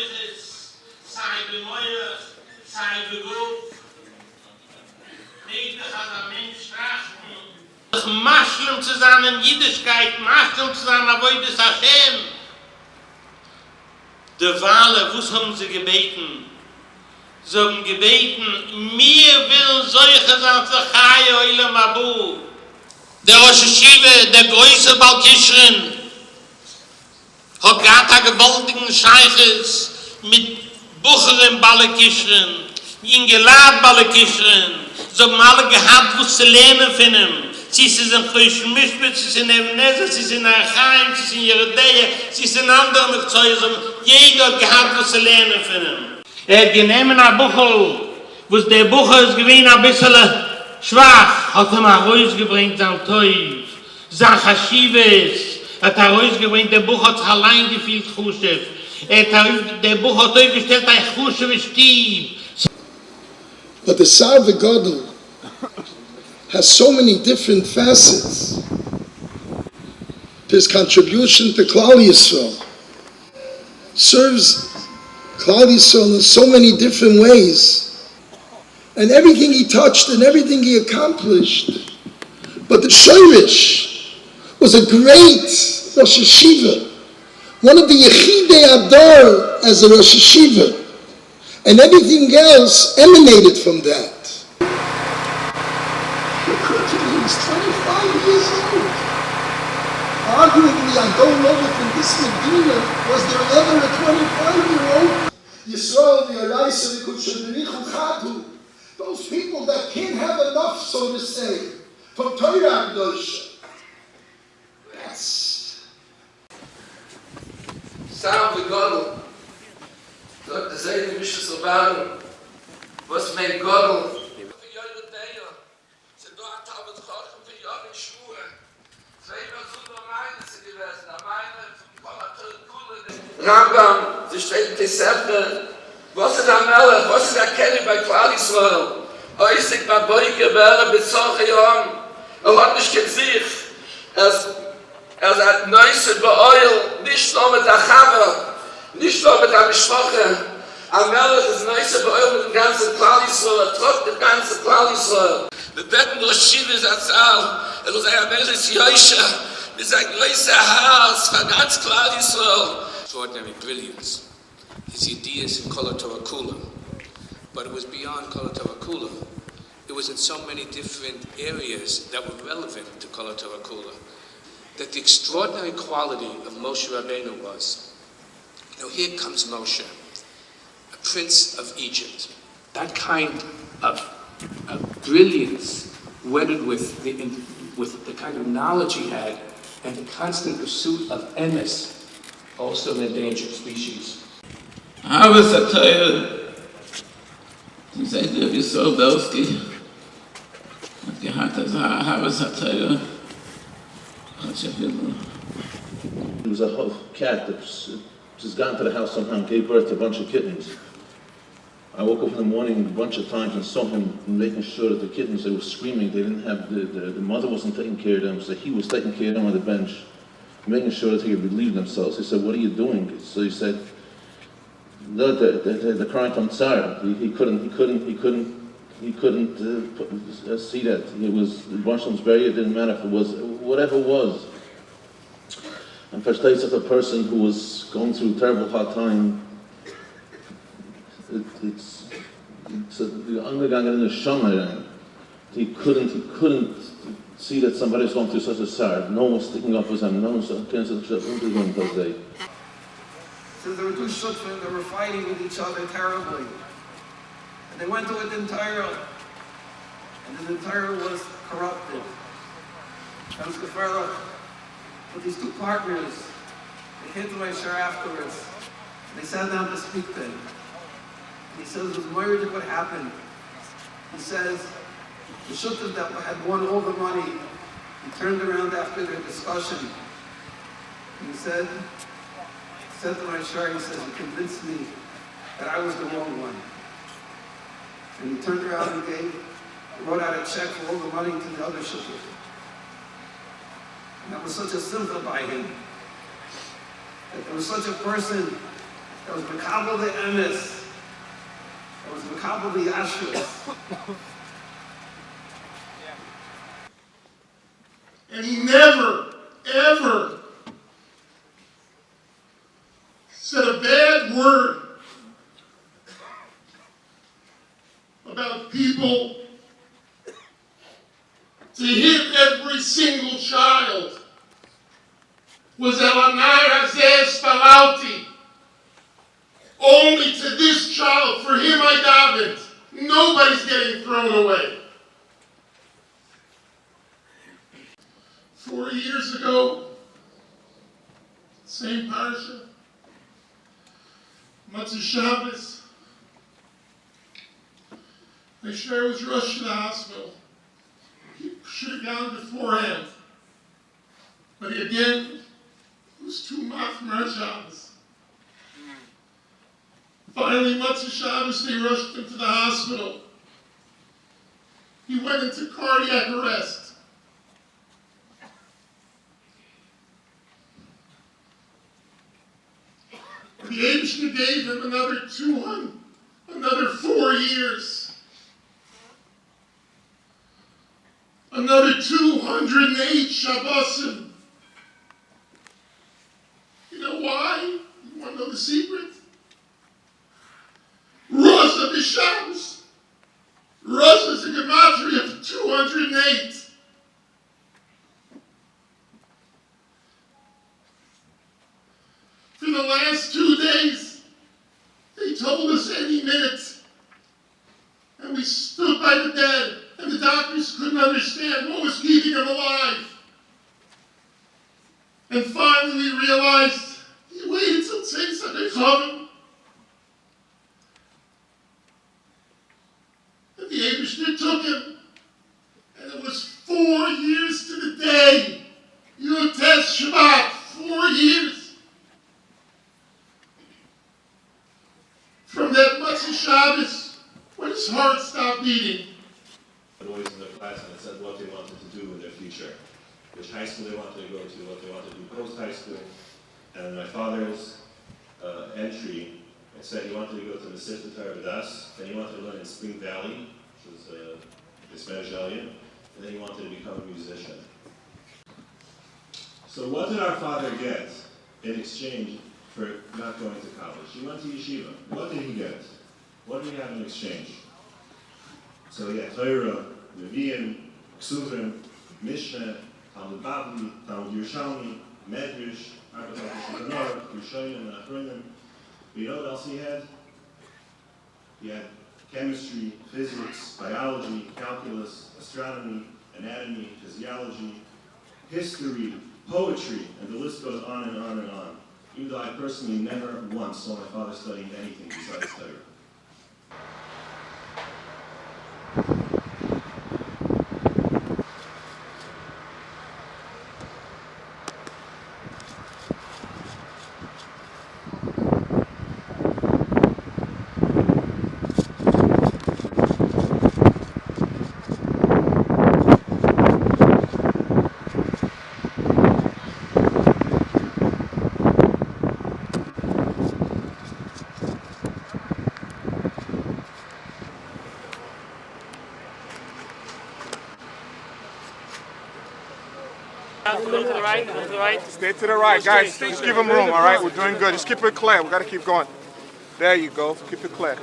Moises, sei bemoire, sei beguf. Nicht hat ein Mensch trachten. Das Maschlum zu sein in Jüdischkeit, Maschlum zu sein, Avodas Hashem. Die Wale, was haben sie gebeten? Sie haben gebeten, mir will solche sein, Zachai Oilem Abu. Der Rosh Yeshiva, der größte Balkishrin, hat gehabt gewaltigen Scheiches mit Bucherin Balkishrin, in Gelad Balkishrin. Sie haben alle gehabt, was sie lernen von ihm. Sie sind in Chöschen-Mischbet, sie sind in Ebenezer, sie sind in Acharon, sie sind in Yeredeya, sie sind in anderen Mekzoyes. Jeder hat gehabt, was sie lernen von ihm. Hat genommen ein Buchel, wo der Buchel ist gewesen, ein bisschen schwach, hat ihm herausgebringt, sein Teuf, sein Chashives, hat herausgebringt, der Buch hat sich allein gefühlt, Chushev. Der Buch hat aufgestellt, ein Chushev-Stieb. But the Salve Godel has so many different facets. His contribution to Klal Yisrael serves Klal Yisrael in so many different ways. And everything he touched and everything he accomplished. But the Shoirish was a great Rosh Yeshiva. One of the Yechidei Adar as a Rosh Yeshiva. And everything else emanated from that. He was 25 years old. Arguably, I don't know if in this Medina was there ever a 25-year-old. Yisrael v'Yaraisa v'Kushadrichu Chatu. Those people that can't have enough, so to say, from Torah Kedosha. That's Salve Godel. Dort der Seide mischt so waren, was mein Godel. Für Yeredeya, sie dort haben gekocht für Jahre Schwur. Selber so Maimonides gewesen, meine Rambam, sie steht die Sefte, was ist der Melech, was ist der Kelly bei Klal Yisrael? Oisig bei Boike wäre bis solche Jahren, hat nicht gesehen, hat Neuset bei Oil, nicht nur mit der Chava, nicht nur mit der Mischwoche. Am Melech ist Neuset bei Oil mit dem ganzen Klal Yisrael, trotz dem ganzen Klal Yisrael. Wir beten durch Schiebes Atzal, ist ein Melech Yosha, mit seinem größten Haus, für ganz Klal Yisrael. Extraordinary brilliance. His ideas in Kol HaTorah Kula. But it was beyond Kol HaTorah Kula. It was in so many different areas that were relevant to Kol HaTorah Kula. That the extraordinary quality of Moshe Rabbeinu was, here comes Moshe, a prince of Egypt. That kind of brilliance, wedded with the kind of knowledge he had, and the constant pursuit of emes, also an endangered species. Yeshiva Torah Rabbi Yisroel Belsky hat gehabt, dass Yeshiva Torah There was a cat that just got into the house somehow and gave birth to a bunch of kittens. I woke up in the morning a bunch of times and saw him making sure that the kittens, they were screaming, they didn't have, the mother wasn't taking care of them, so he was taking care of them on the bench, making sure that they could relieve themselves. He said, "What are you doing?" So he said, "No, they're crying from tsar." He couldn't see that. It was, the Russians buried, it didn't matter if it was, whatever it was. And for states of a person who was going through a terrible hard time, it's angegangen in the Shammer. He couldn't see that somebody was going through such a sorrow. No one was sticking up his hand. No one was against those days. So there were two shutfim that were fighting with each other terribly. And they went to a Din Torah, and the Din Torah was corrupted. Comes the further, with these two partners, they came to my share afterwards, and they sat down to speak to him. And he says, it was worried at what happened. He says, the shutfim that had won all the money, he turned around after their discussion, and he said to my share, he says, you convinced me that I was the wrong one. And he turned around and wrote out a check for all the money to the other shutfim. And that was such a simcha by him. That there was such a person that was Mekabel the Emes, that was Mekabel the Yashus. And he never, ever said a bad word about people. To hit every single child was Elanai Hazeh Spalauti. Only to this child, for him I davened. Nobody's getting thrown away. 4 years ago, same parsha, Matzah Shabbos, I share was rushed to the hospital. He should have gone beforehand. But again, it was too much for our Shabbos. Finally, Matzah Shabbos, they rushed him to the hospital. He went into cardiac arrest. The Eibishter gave him another 4 years. Another 208 Shabbosim. You know why? You want to know the secret? Rosh Hashanah. Rosh is a gematria of 208. For the last 2 days, they told us any minute. And we stood by the bed, and the doctors couldn't understand what was keeping him alive. And finally we realized he waited till Tzeitzah B'Chavim. And the Eibishter took him. And it was 4 years to the day. Yud-Tes Shabbat, 4 years. From that Matzah Shabbos, when his heart stopped beating. Boys in their class and it said what they wanted to do in their future, which high school they wanted to go to, what they wanted to do post-high school. And my father's entry, it said he wanted to go to the Yeshiva Torah Vodaath, then he wanted to learn in Spring Valley, which was the Spanish area, and then he wanted to become a musician. So what did our father get in exchange for not going to college? He went to yeshiva. What did he get? What did he have in exchange? So he had Torah, Nevi'im, Ksuvim, Mishnah, Talmud Bavli, Talmud Yerushalmi, Medrash, Arbatot Shulchan, Rishonim, and acharonim. But you know what else he had? He had chemistry, physics, biology, calculus, astronomy, anatomy, physiology, history, poetry, and the list goes on and on and on. Even though I personally never once saw my father studying anything besides Torah. Stay to the right, guys. Just give them room, all right? We're doing good. Just keep it clear. We got to keep going. There you go. Keep it clear.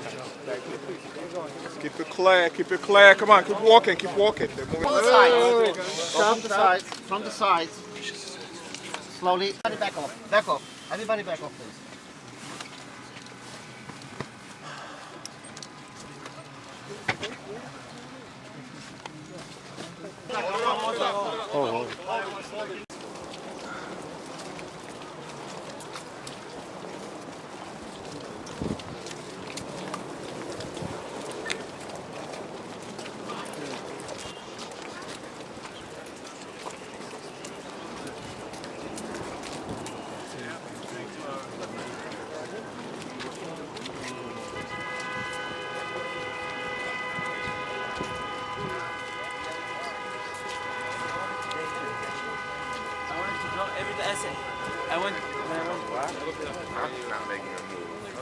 Just keep it clear. Keep it clear. Come on, keep walking. Keep walking. From the sides. From the sides. Slowly. Everybody back off. Back off. Everybody back off, please. Every essay. I went. What? I'm not making a move.